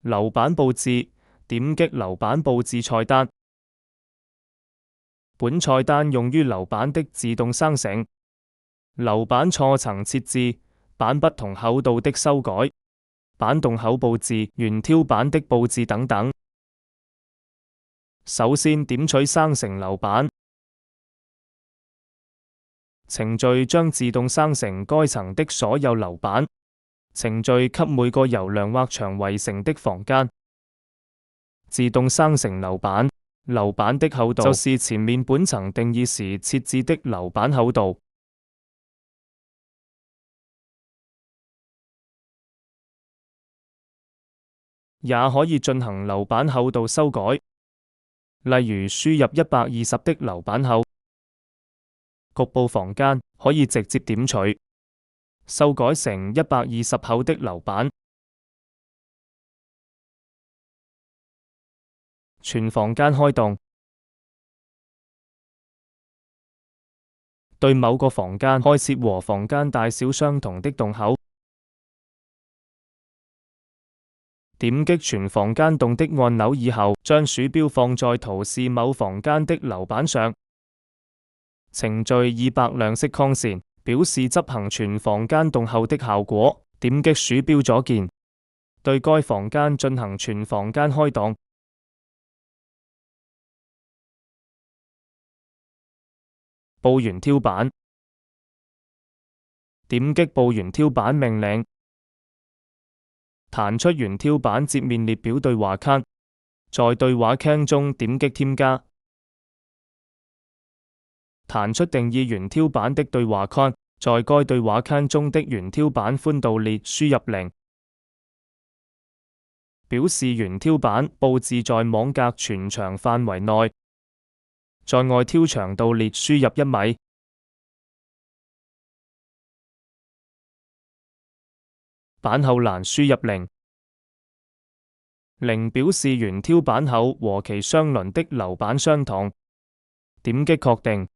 樓板佈置，點擊樓板佈置菜單。本菜單用於樓板的自動生成、樓板錯層設置、板不同厚度的修改、板洞口佈置、懸挑板的佈置等等。首先點取生成樓板。程序將自動生成該層的所有樓板。程序給每個由梁或牆圍成的房間自動生成樓板。樓板的厚度就是前面本層定義時設置的樓板厚度。也可以進行樓板厚度修改，例如輸入120的樓板厚。局部房間可以直接點取，修改成120厚的樓板。全房間開洞，對某個房間開設和房間大小相同的洞口。點擊全房間洞的按鈕以後，將鼠標放在圖示某房間的樓板上。程序200亮色框線，表示執行全房間洞後的效果。點擊鼠標左鍵，對該房間進行全房間開洞。佈懸挑板，點擊佈懸挑板命令，彈出懸挑板截面列表對話框，在對話框中點擊添加，彈出定義懸挑板的對話框，在該對話框中的懸挑板寬度列輸入0，表示懸挑板佈置在網格全長範圍內，在外挑長度列輸入1米。板厚欄輸入0，0表示懸挑板厚和其相鄰的樓板相同。點擊確定，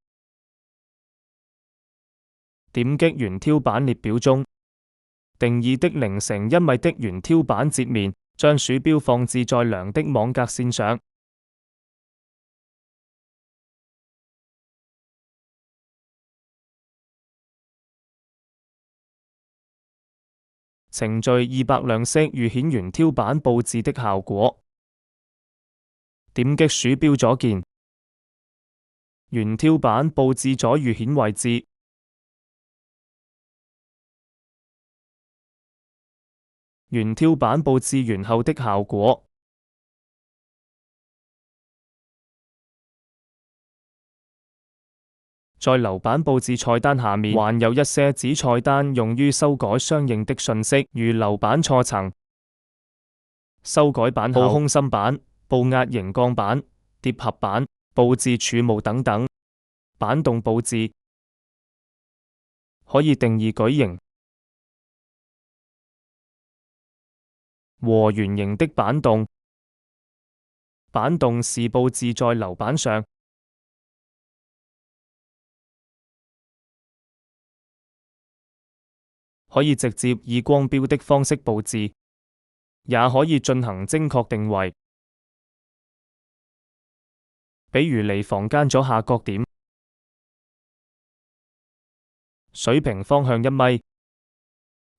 點擊懸挑板列表中定義的0乘1米的懸挑板截面，將鼠標放置在量的網格線上。程序200亮色預顯懸挑板佈置的效果。點擊鼠標左鍵，懸挑板佈置咗預顯位置。懸挑板佈置完後的效果。在樓板佈置菜單下面，還有一些子菜單用於修改相應的訊息，如樓板錯層、修改板厚、佈空心板、佈壓型鋼板、疊合板、佈置儲物等等。板洞佈置可以定義矩形和圓形的板洞。板洞是佈置在樓板上。可以直接以光標的方式佈置，也可以進行精確定位，比如離房間左下角點、水平方向1米、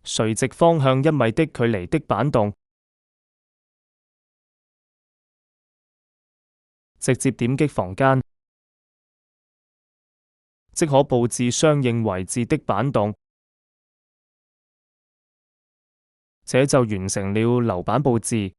垂直方向1米的距離的板洞。直接點擊房間，即可佈置相應位置的板洞。這就完成了樓板佈置。